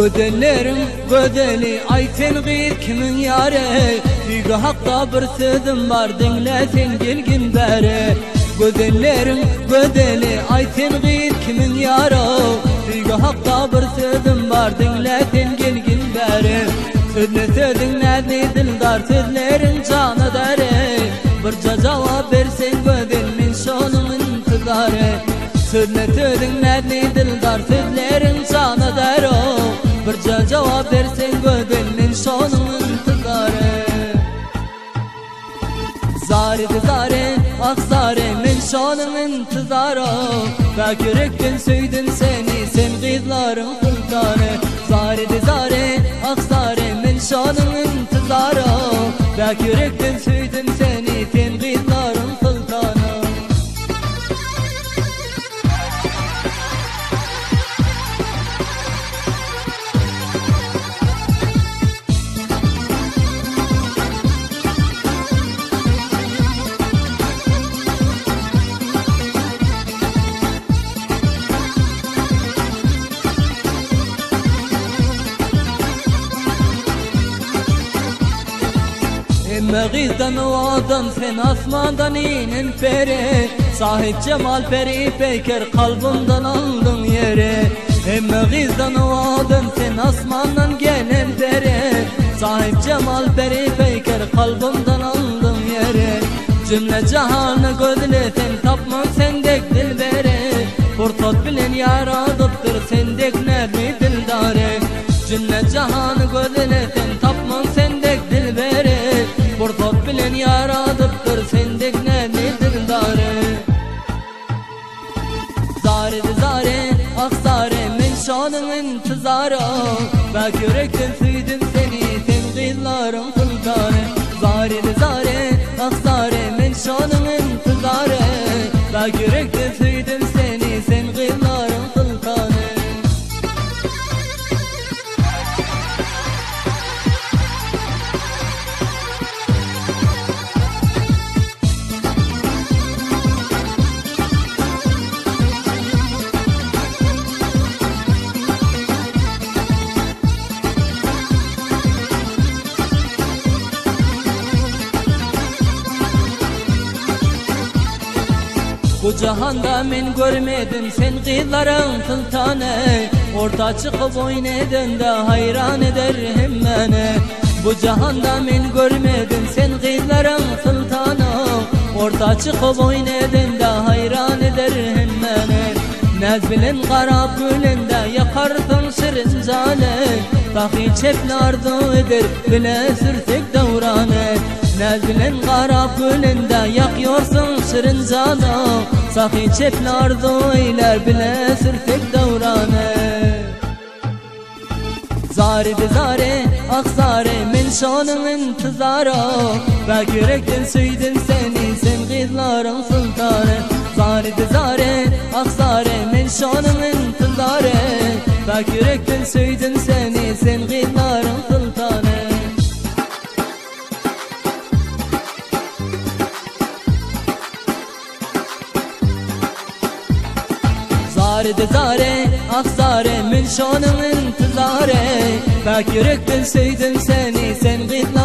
Gödellerim gödeli ayten gıyır kimin yare. Düğü hakta bir sözüm var dinlesin gelgin beri. Gödellerim gödeli ayten gıyır kimin yare. Düğü hakta bir sözüm var dinlesin gelgin beri. Sözle sözün nedni dildar sözlerin canı dere. Bir cevap versin gödel min şonun intizarı. Sözle sözün nedni dildar sözlerin canı dere. Bir cevap versin gödel min şonun intizarı. Zare de zare ah zare min şonun intizarı. Ve yürekten söydüm seni sen kızların sultanı. Zare de zare ah zare min şonun intizarı. Ve yürekten söydüm seni sen kızların sultanı. Mağizden o adam sen asmandan inin peri. Sahip cemal peri peker kalbimden aldın yere. Mağizden o adam sen asmandan gelen peri. Sahip cemal peri peker kalbimden aldın yere. Cümle cahanı gözle sen tapman sendek dilbere. Fırsat bilen yaradıptır sendek nedmi dildare. Cümle cahanı gözle sen tapman sendek dilbere. Fırsat bilen yaradıptır sendek nedmi dildare. Zare de zare ah zare min şonun intizarı. Ve yürekten süydüm seni sen kızların sultanı. Zare de zare ah zare min şonun intizarı. Ve yürekten süydüm seni sen kızların sultanı. Bu cihanda men görmedim sen kızların sultanı. Orta çıkıp oynadın da hayran eder hem beni. Bu cihanda men görmedim sen kızların sultanı. Orta çıkıp oynadın da hayran eder hem beni. Naz bilen qarab gülünde yakarsın şirin canı. Tahi çepli arzu eder bile sürsek devranı. Naz bilen qarab gülünde yakıyorsun şirin canı. Sahi çepli arzu eyler bile sürsek devranı. Zare de zare ah zare min şonun intizarı. Ve yürekten söydüm seni sen kızların sultanı. Zare de zare ah zare min şonun intizarı. Ve yürekten söydüm seni sen kızların sultanı. Zare de zare ah zare min şonun intizarı. Ve yürekten söydüm seni sen kızların